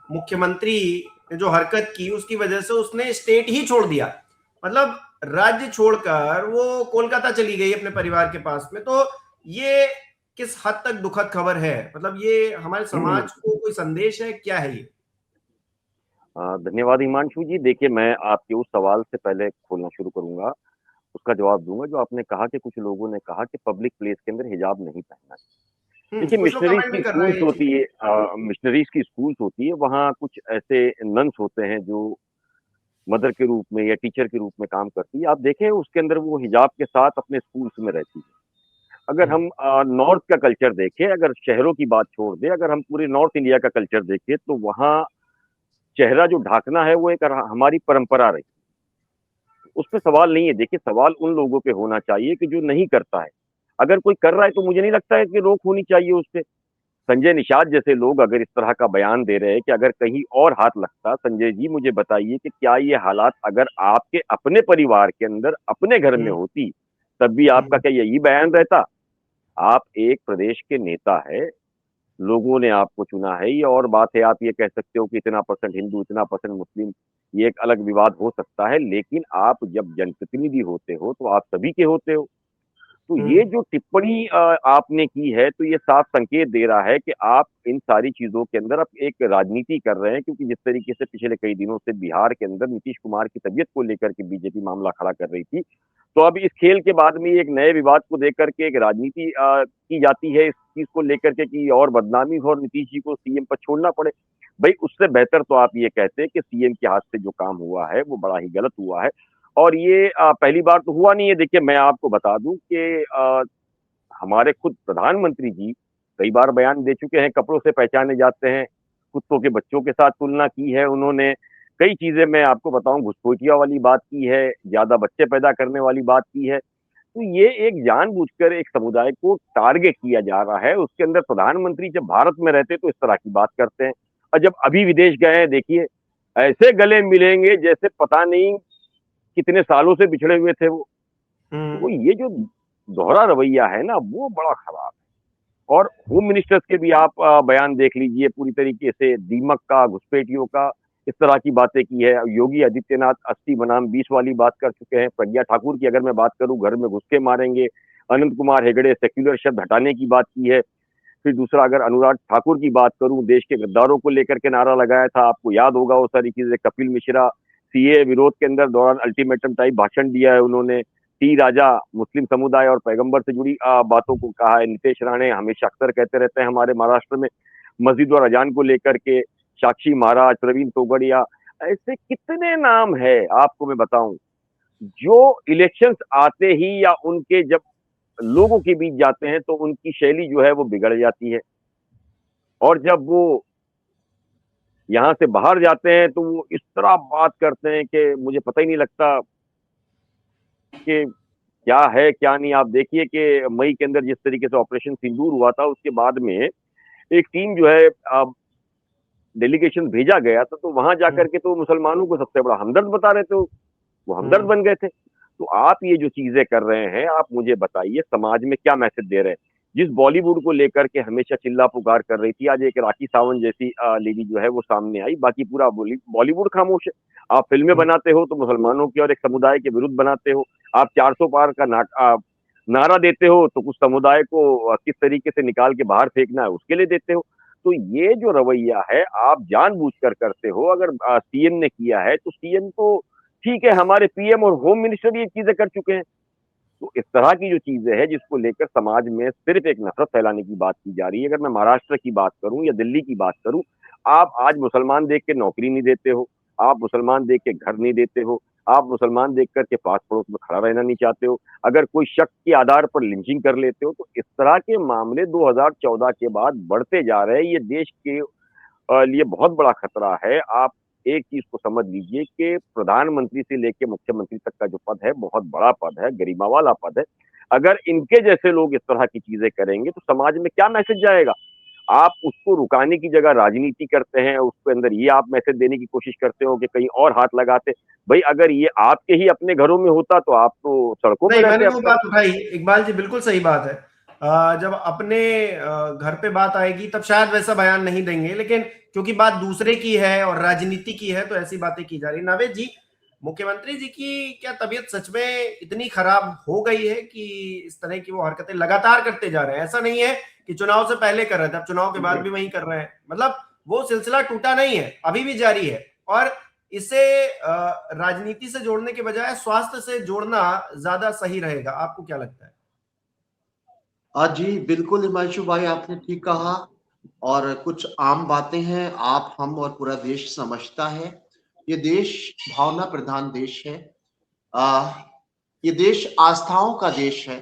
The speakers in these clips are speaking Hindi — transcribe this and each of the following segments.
मुख्यमंत्री ने जो हरकत की उसकी वजह से उसने स्टेट ही छोड़ दिया, मतलब राज्य छोड़कर वो कोलकाता चली गई अपने परिवार के पास में। तो ये किस हद तक दुखद खबर है, मतलब ये हमारे समाज को कोई संदेश है, क्या है ये? धन्यवाद हिमांशु जी। देखिए, मैं आपके उस सवाल से पहले खोलना शुरू करूंगा, उसका जवाब दूंगा। जो आपने कहा कि कुछ लोगों ने कहा कि पब्लिक प्लेस के अंदर हिजाब नहीं पहनना चाहिए। देखिए, कुछ लोग मिशनरीज कमेंट भी की कर रहे हैं स्कूल्स ये चीज। होती है, मिशनरीज की स्कूल्स होती है, वहाँ कुछ ऐसे नन्स होते हैं जो मदर के रूप में या टीचर के रूप में काम करती है। आप देखें, उसके अंदर वो हिजाब के साथ अपने स्कूल्स में रहती है। अगर हम नॉर्थ का कल्चर देखें, अगर शहरों की बात छोड़ दें, अगर हम पूरे नॉर्थ इंडिया का कल्चर देखें, तो वहाँ चेहरा जो ढाकना है वो एक हमारी परंपरा रही। उसपे सवाल नहीं है। देखिए, सवाल उन लोगों पे होना चाहिए कि जो नहीं करता है। अगर कोई कर रहा है तो मुझे नहीं लगता है कि रोक होनी चाहिए उसपे। संजय निषाद जैसे लोग अगर इस तरह का बयान दे रहे हैं कि अगर कहीं और हाथ लगता, संजय जी मुझे बताइए कि क्या ये हालात अगर आपके अपने परिवार के अंदर अपने घर में हम्म। होती, तब भी आपका हम्म। क्या यही बयान रहता? आप एक प्रदेश के नेता है, लोगों ने आपको चुना है। ये और बात है, आप ये कह सकते हो कि इतना परसेंट हिंदू, इतना परसेंट मुस्लिम, ये एक अलग विवाद हो सकता है, लेकिन आप जब जनप्रतिनिधि होते हो तो आप सभी के होते हो। तो ये हम्म। जो टिप्पणी आपने की है, तो ये साफ संकेत दे रहा है कि आप इन सारी चीजों के अंदर अब एक राजनीति कर रहे हैं। क्योंकि जिस तरीके से पिछले कई दिनों से बिहार के अंदर नीतीश कुमार की तबीयत को लेकर के बीजेपी मामला खड़ा कर रही थी, तो अब इस खेल के बाद में एक नए विवाद को लेकर के एक राजनीति की जाती है इस चीज को लेकर के कि और बदनामी हो और नीतीश जी को सीएम पर छोड़ना पड़े। भाई, उससे बेहतर तो आप ये कहते हैं कि सीएम के हाथ से जो काम हुआ है वो बड़ा ही गलत हुआ है। और ये पहली बार तो हुआ नहीं है। देखिए, मैं आपको बता दूं कि हमारे खुद प्रधानमंत्री जी कई बार बयान दे चुके हैं, कपड़ों से पहचाने जाते हैं, कुत्तों के बच्चों के साथ तुलना की है उन्होंने। कई चीजें मैं आपको बताऊं, घुसपैठिया वाली बात की है, ज्यादा बच्चे पैदा करने वाली बात की है। तो ये एक जानबूझकर एक समुदाय को टारगेट किया जा रहा है। उसके अंदर प्रधानमंत्री जब भारत में रहते तो इस तरह की बात करते हैं, और जब अभी विदेश गए हैं, देखिए ऐसे गले मिलेंगे जैसे पता नहीं कितने सालों से बिछड़े हुए थे वो। हम्म। तो ये जो दोहरा रवैया है ना, वो बड़ा खराब है। और होम मिनिस्टर्स के भी आप बयान देख लीजिए, पूरी तरीके से दीमक का, घुसपैठियों का, इस तरह की बातें की है। योगी आदित्यनाथ 80 बनाम 20 वाली बात कर चुके हैं। प्रज्ञा ठाकुर की अगर मैं बात करूं, घर में घुस के मारेंगे। अनंत कुमार हेगड़े, सेक्युलर शब्द हटाने की बात की है। फिर दूसरा, अगर अनुराग ठाकुर की बात करूं, देश के गद्दारों को लेकर के नारा लगाया था, आपको याद होगा वो सारी चीजें। कपिल मिश्रा, सीए विरोध के अंदर दौरान अल्टीमेटम टाइप भाषण दिया है उन्होंने। टी राजा, मुस्लिम समुदाय और पैगंबर से जुड़ी बातों को कहा है। नितेश राणे हमेशा अक्सर कहते रहते हैं हमारे महाराष्ट्र में मस्जिद और अजान को लेकर के। साक्षी महाराज, प्रवीण तोगड़िया, ऐसे कितने नाम है आपको मैं बताऊं, जो इलेक्शंस आते ही या उनके जब लोगों के बीच जाते हैं तो उनकी शैली जो है वो बिगड़ जाती है। और जब वो यहाँ से बाहर जाते हैं तो वो इस तरह बात करते हैं कि मुझे पता ही नहीं लगता कि क्या है क्या नहीं। आप देखिए कि मई के अंदर जिस तरीके से ऑपरेशन सिंदूर हुआ था, उसके बाद में एक टीम जो है डेलीगेशन भेजा गया था, तो वहां हम्म। जाकर के तो मुसलमानों को सबसे बड़ा हमदर्द बता रहे थे, वो हमदर्द हम्म। बन गए थे। तो आप ये जो चीजें कर रहे हैं, आप मुझे बताइए समाज में क्या मैसेज दे रहे हैं? जिस बॉलीवुड को लेकर के हमेशा चिल्ला पुकार कर रही थी, आज एक राखी सावंत जैसी लेडी जो है वो सामने आई, बाकी पूरा बॉलीवुड खामोश है। आप फिल्में हम्म। बनाते हो तो मुसलमानों के और एक समुदाय के विरुद्ध बनाते हो। आप 400 पार का नारा देते हो तो कुछ समुदाय को किस तरीके से निकाल के बाहर फेंकना है उसके लिए देते हो। तो ये जो रवैया है आप जानबूझकर करते हो। अगर सीएम ने किया है तो सीएम तो ठीक है, हमारे पीएम और होम मिनिस्टर ये चीजें कर चुके हैं। तो इस तरह की जो चीजें हैं जिसको लेकर समाज में सिर्फ एक नफरत फैलाने की बात की जा रही है। अगर मैं महाराष्ट्र की बात करूं या दिल्ली की बात करूं, आप आज मुसलमान देख के नौकरी नहीं देते हो, आप मुसलमान देख के घर नहीं देते हो, आप मुसलमान देख करके पास पड़ोस में खड़ा रहना नहीं चाहते हो। अगर कोई शक के आधार पर लिंचिंग कर लेते हो, तो इस तरह के मामले 2014 के बाद बढ़ते जा रहे हैं। ये देश के लिए बहुत बड़ा खतरा है। आप एक चीज को समझ लीजिए कि प्रधानमंत्री से लेकर मुख्यमंत्री तक का जो पद है बहुत बड़ा पद है, गरिमा वाला पद है। अगर इनके जैसे लोग इस तरह की चीजें करेंगे तो समाज में क्या मैसेज जाएगा? आप उसको रुकाने की जगह राजनीति करते हैं, उसके अंदर ये आप मैसेज देने की कोशिश करते हो कि कहीं और हाथ लगाते। भाई, अगर ये आपके ही अपने घरों में होता तो आप तो सड़कों पे नहीं, रहते मैंने अब वो तक। बात उठाई, इकबाल जी बिल्कुल सही बात है। जब अपने घर पे बात आएगी तब शायद वैसा बयान नहीं देंगे, लेकिन क्योंकि बात दूसरे की है और राजनीति की है तो ऐसी बातें की जा रही। नावेद जी, मुख्यमंत्री जी की क्या तबीयत सच में इतनी खराब हो गई है कि इस तरह की वो हरकतें लगातार करते जा रहे हैं? ऐसा नहीं है कि चुनाव से पहले कर रहे थे, अब चुनाव के बाद भी वही कर रहे हैं। मतलब वो सिलसिला टूटा नहीं है, अभी भी जारी है। और इसे राजनीति से जोड़ने के बजाय स्वास्थ्य से जोड़ना ज्यादा सही रहेगा। आपको क्या लगता है? जी, बिल्कुल हिमांशु भाई, आपने ठीक कहा। और कुछ आम बातें हैं, आप, हम और पूरा देश समझता है। ये देश भावना प्रधान देश है। अ, ये देश आस्थाओं का देश है।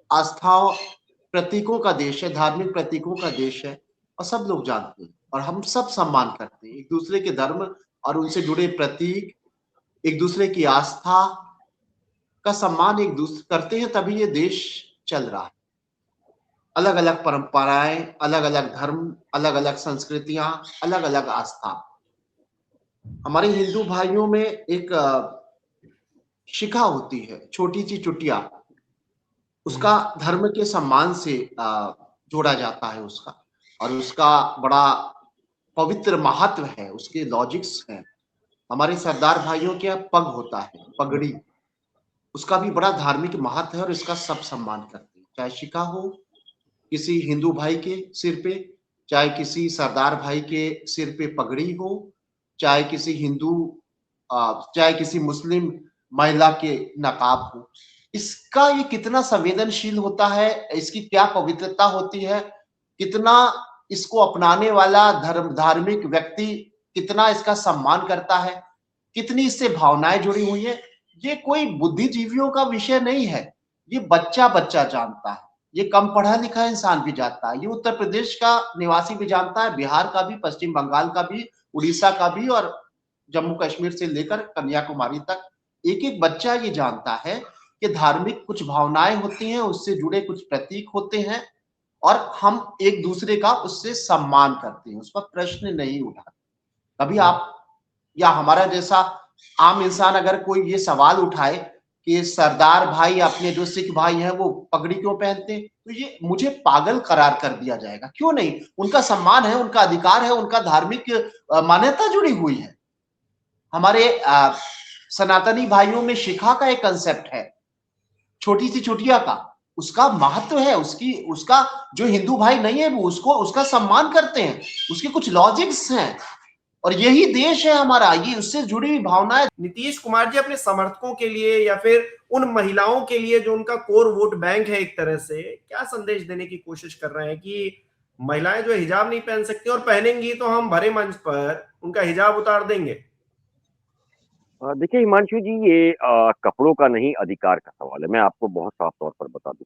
आस्थाओं, प्रतीकों का देश है, धार्मिक प्रतीकों का देश है। और सब लोग जानते हैं और हम सब सम्मान करते हैं एक दूसरे के धर्म और उनसे जुड़े प्रतीक, एक दूसरे की आस्था का सम्मान एक दूसरे करते हैं, तभी ये देश चल रहा है। अलग अलग परंपराएं, अलग अलग धर्म, अलग अलग संस्कृतियां, अलग अलग आस्था। हमारे हिंदू भाइयों में एक शिखा होती है, छोटी सी चुटिया, उसका धर्म के सम्मान से जोड़ा जाता है उसका। और उसका बड़ा पवित्र महत्व है, उसके लॉजिक्स हैं। हमारे सरदार भाइयों के पग होता है, पगड़ी, उसका भी बड़ा धार्मिक महत्व है और इसका सब सम्मान करते हैं। चाहे शिखा हो किसी हिंदू भाई के सिर पे, चाहे किसी सरदार भाई के सिर पे पगड़ी हो, चाहे किसी हिंदू चाहे किसी मुस्लिम महिला के नकाब हो। इसका ये कितना संवेदनशील होता है, इसकी क्या पवित्रता होती है, कितना इसको अपनाने वाला धार्मिक व्यक्ति कितना इसका सम्मान करता है, कितनी इससे भावनाएं जुड़ी हुई है। ये कोई बुद्धिजीवियों का विषय नहीं है, ये बच्चा बच्चा जानता है, ये कम पढ़ा लिखा इंसान भी जानता है, ये उत्तर प्रदेश का निवासी भी जानता है, बिहार का भी, पश्चिम बंगाल का भी, उड़ीसा का भी, और जम्मू कश्मीर से लेकर कन्याकुमारी तक एक एक बच्चा ये जानता है कि धार्मिक कुछ भावनाएं होती हैं, उससे जुड़े कुछ प्रतीक होते हैं और हम एक दूसरे का उससे सम्मान करते हैं, उस पर प्रश्न नहीं उठाते। कभी आप या हमारा जैसा आम इंसान अगर कोई ये सवाल उठाए कि सरदार भाई अपने जो सिख भाई हैं वो पगड़ी क्यों पहनते हैं, तो ये मुझे पागल करार कर दिया जाएगा। क्यों नहीं, उनका सम्मान है, उनका अधिकार है, उनका धार्मिक मान्यता जुड़ी हुई है। हमारे सनातनी भाइयों में शिखा का एक कंसेप्ट है, छोटी सी चुटिया का, उसका महत्व है, उसकी उसका जो हिंदू भाई नहीं है वो उसको उसका सम्मान करते हैं, उसके कुछ लॉजिक्स हैं। और यही देश है हमारा, ये उससे जुड़ी हुई भावनाएं। नीतीश कुमार जी अपने समर्थकों के लिए या फिर उन महिलाओं के लिए जो उनका कोर वोट बैंक है, एक तरह से क्या संदेश देने की कोशिश कर रहे हैं कि महिलाएं जो हिजाब नहीं पहन सकती और पहनेंगी तो हम भरे मंच पर उनका हिजाब उतार देंगे? देखिए हिमांशु जी, ये कपड़ों का नहीं, अधिकार का सवाल है। मैं आपको बहुत साफ तौर पर बता दूं,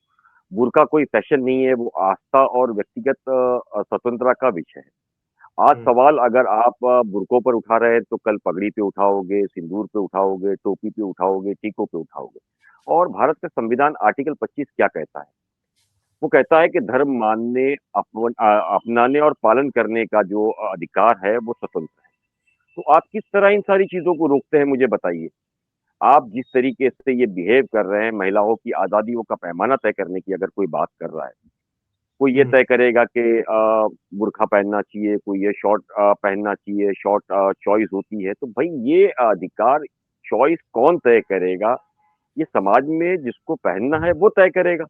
बुर्का कोई फैशन नहीं है, वो आस्था और व्यक्तिगत स्वतंत्रता का विषय है। आज सवाल अगर आप बुर्कों पर उठा रहे हैं तो कल पगड़ी पे उठाओगे, सिंदूर पे उठाओगे, टोपी पे उठाओगे, टीकों पे उठाओगे। और भारत का संविधान आर्टिकल 25 क्या कहता है? वो कहता है कि धर्म मानने, अपनाने और पालन करने का जो अधिकार है वो स्वतंत्र है। तो आप किस तरह इन सारी चीजों को रोकते हैं, मुझे बताइए। आप जिस तरीके से ये बिहेव कर रहे हैं, महिलाओं की आजादियों का पैमाना तय करने की अगर कोई बात कर रहा है, कोई ये तय करेगा कि बुर्का पहनना चाहिए, कोई ये शॉर्ट पहनना चाहिए, शॉर्ट चॉइस होती है, तो भाई ये अधिकार, चॉइस कौन तय करेगा? ये समाज में जिसको पहनना है वो तय करेगा।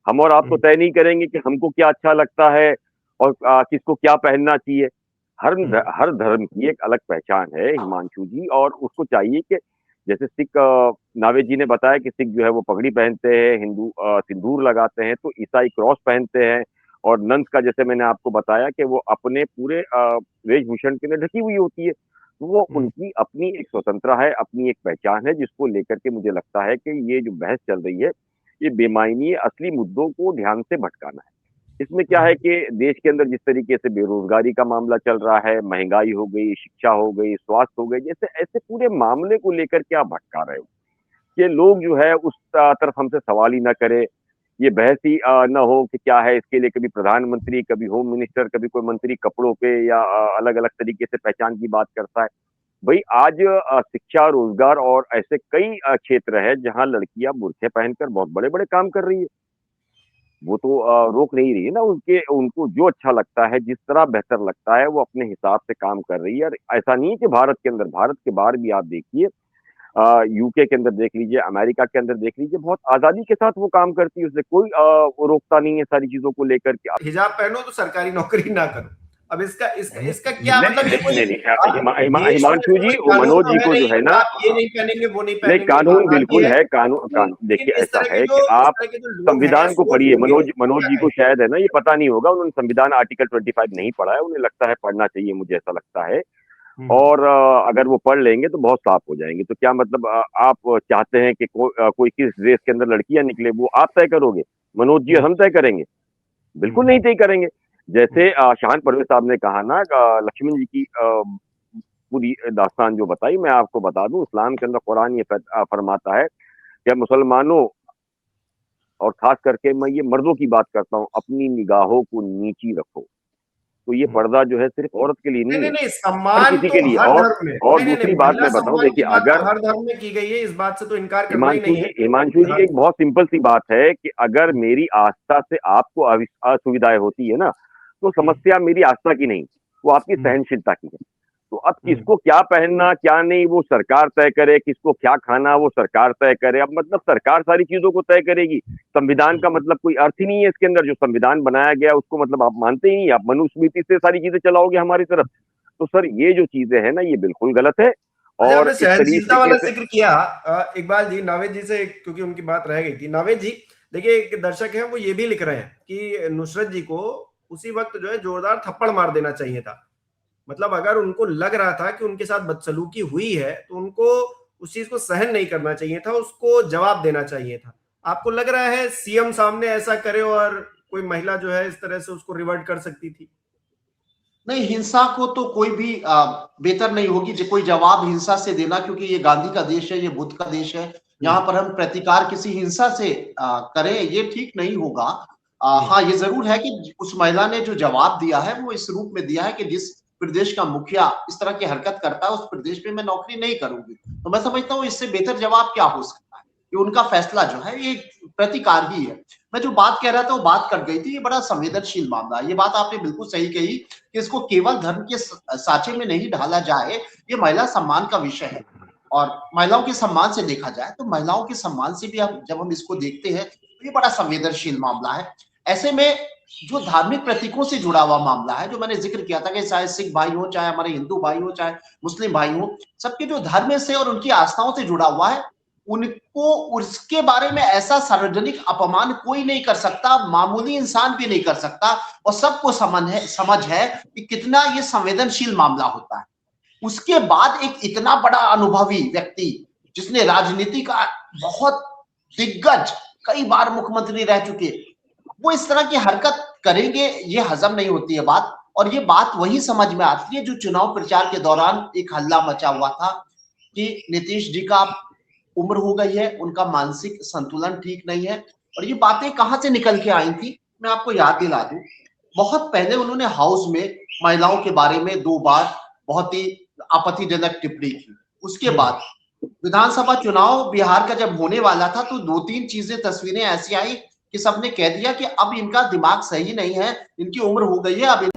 हम और आप तो तय नहीं करेंगे कि हमको क्या अच्छा लगता है और किसको क्या पहनना चाहिए। हर धर्म की एक अलग पहचान है हिमांशु जी, और उसको चाहिए कि जैसे सिख, नावेद जी ने बताया कि सिख जो है वो पगड़ी पहनते हैं, हिंदू सिंदूर लगाते हैं, तो ईसाई क्रॉस पहनते हैं। और नंस का जैसे मैंने आपको बताया कि वो अपने पूरे वेशभूषण के लिए ढकी हुई होती है। तो वो उनकी अपनी एक स्वतंत्रता है, अपनी एक पहचान है, जिसको लेकर के मुझे लगता है कि ये जो बहस चल रही है, ये बेमायनी है। असली मुद्दों को ध्यान से भटकाना है। इसमें क्या है कि देश के अंदर जिस तरीके से बेरोजगारी का मामला चल रहा है, महंगाई हो गई, शिक्षा हो गई, स्वास्थ्य हो गई, जैसे ऐसे पूरे मामले को लेकर के आप भटका रहे हो कि लोग जो है उस तरफ हमसे सवाल ही ना करे, ये बहस ही ना हो कि क्या है इसके लिए। कभी प्रधानमंत्री, कभी होम मिनिस्टर, कभी कोई मंत्री कपड़ों पे या अलग अलग तरीके से पहचान की बात करता है। भाई आज शिक्षा, रोजगार और ऐसे कई क्षेत्र है जहां लड़कियां बुर्के पहनकर बहुत बड़े बड़े काम कर रही है। वो तो रोक नहीं रही है ना, उनके उनको जो अच्छा लगता है, जिस तरह बेहतर लगता है, वो अपने हिसाब से काम कर रही है। और ऐसा नहीं है कि भारत के अंदर, भारत के बाहर भी आप देखिए, यूके के अंदर देख लीजिए, अमेरिका के अंदर देख लीजिए, बहुत आजादी के साथ वो काम करती है, उससे कोई वो रोकता नहीं है सारी चीजों को लेकर के। हिजाब पहनो तो सरकारी नौकरी ना करो। अब इसका इसका इसका क्या नहीं मतलब, ये कोई नहीं नहीं, देश होने हिमांशु से जी, कोई वो कानून मनोज तो जी है को जो नहीं है कि ना, आप ये नहीं पहनेंगे वो नहीं नहीं, पहनेंगे। कानून बात ये बिल्कुल है है, कानून कि देखिए इस ऐसा तरह के है जो कि इस आप तरह के जो लोग हैं, संविधान को सोच पढ़िए। होंगे, मनोज क्या जी को कहें। शायद है ना ये पता नहीं होगा, उन्होंने संविधान आर्टिकल 25 नहीं पढ़ा है, उन्हें लगता है पढ़ना चाहिए, मुझे ऐसा लगता है। हम्म। और अगर वो पढ़ लेंगे तो बहुत साफ हो जाएंगे। तो क्या मतलब आप चाहते हैं कि कोई किस देश के अंदर लड़कियां निकले, वो आप तय करोगे? मनोज जी हम्म। हम तय करेंगे? बिल्कुल नहीं तय करेंगे। जैसे शाहान परवेज साहब ने कहा ना, लक्ष्मण जी की पूरी दास्तान जो बताई, मैं आपको बता दूं, इस्लाम के अंदर कुरान ये फरमाता है कि मुसलमानों, और खास करके मैं ये मर्दों की बात करता हूँ, अपनी निगाहों को नीची रखो। तो ये हम्म। पर्दा जो है सिर्फ औरत के लिए नहीं नहीं नहीं है, नहीं, हर सम्मान किसी तो के लिए। हर और धर्म में, और नहीं नहीं नहीं, दूसरी बात महिला मैं बताऊं, सम्मान की देखिए, बात तो अगर हर धर्म में की गई है, इस बात से तो इनकार करना ही हिमांशु नहीं जी, है। हिमांशु जी, हाँ। एक बहुत सिंपल सी बात है कि अगर मेरी आस्था से आपको असुविधाएं होती है ना, तो हम्म। समस्या मेरी आस्था की नहीं, वो आपकी हम्म। सहनशीलता की है। तो अब हम्म। किसको क्या पहनना क्या नहीं वो सरकार तय करे, किसको क्या खाना वो सरकार तय करे। अब मतलब सरकार सारी चीजों को तय करेगी, संविधान का मतलब कोई अर्थ ही नहीं है इसके अंदर। जो संविधान बनाया गया उसको मतलब आप मानते ही नहीं, आप मनुस्मृति से सारी चीजें चलाओगे हमारी तरफ। तो सर ये जो चीजें है ना, ये बिल्कुल गलत है। अच्छा, और आपने इस सहनशीलता तरीके वाला से जिक्र किया, इकबाल जी, नावेद जी से क्योंकि उनकी बात रह गई थी। नावेद जी, देखिए एक दर्शक है वो ये भी लिख रहे हैं कि नुसरत जी को उसी वक्त जो है जोरदार थप्पड़ मार देना चाहिए था। मतलब अगर उनको लग रहा था कि उनके साथ बदसलूकी हुई है तो उनको उस चीज को सहन नहीं करना चाहिए था, उसको जवाब देना चाहिए था। आपको लग रहा है सीएम सामने ऐसा करे और कोई महिला जो है इस तरह से उसको रिवर्ट कर सकती थी? नहीं, हिंसा को तो कोई भी बेहतर नहीं होगी जो कोई जवाब हिंसा से देना, क्योंकि ये गांधी का देश है, ये बुद्ध का देश है। यहाँ पर हम प्रतिकार किसी हिंसा से करें, ये ठीक नहीं होगा। हाँ, ये जरूर है कि उस महिला ने जो जवाब दिया है वो इस रूप में दिया है कि जिस प्रदेश का मुखिया इस तरह की हरकत करता है उस प्रदेश में मैं नौकरी नहीं करूंगी। तो मैं समझता हूँ इससे बेहतर जवाब क्या हो सकता है। कि उनका फैसला जो है ये प्रतिकार ही है। मैं जो बात कह रहा था वो बात कट गई थी। ये बड़ा संवेदनशील मामला है, ये बात आपने बिल्कुल सही कही कि इसको केवल धर्म के साँचे में नहीं ढाला जाए। ये महिला सम्मान का विषय है और महिलाओं के सम्मान से देखा जाए तो महिलाओं के सम्मान से भी हम जब हम इसको देखते हैं तो ये बड़ा संवेदनशील मामला है। ऐसे में जो धार्मिक प्रतीकों से जुड़ा हुआ मामला है, जो मैंने जिक्र किया था कि चाहे सिख भाई हो, चाहे हमारे हिंदू भाई हो, चाहे मुस्लिम भाई हो, सबके जो धर्म से और उनकी आस्थाओं से जुड़ा हुआ है, उनको उसके बारे में ऐसा सार्वजनिक अपमान कोई नहीं कर सकता, मामूली इंसान भी नहीं कर सकता। और सबको समझ है कि कितना ये संवेदनशील मामला होता है। उसके बाद एक इतना बड़ा अनुभवी व्यक्ति जिसने राजनीति का बहुत दिग्गज, कई बार मुख्यमंत्री रह चुके, वो इस तरह की हरकत करेंगे, ये हजम नहीं होती है बात। और ये बात वही समझ में आती है जो चुनाव प्रचार के दौरान एक हल्ला मचा हुआ था कि नीतीश जी का उम्र हो गई है, उनका मानसिक संतुलन ठीक नहीं है। और ये बातें कहां से निकल के आई थी, मैं आपको याद दिला दूं। बहुत पहले उन्होंने हाउस में महिलाओं के बारे में 2 बार बहुत ही आपत्तिजनक टिप्पणी की। उसके बाद विधानसभा चुनाव बिहार का जब होने वाला था तो 2-3 चीजें, तस्वीरें ऐसी आई कि सबने कह दिया कि अब इनका दिमाग सही नहीं है, इनकी उम्र हो गई है, अब इन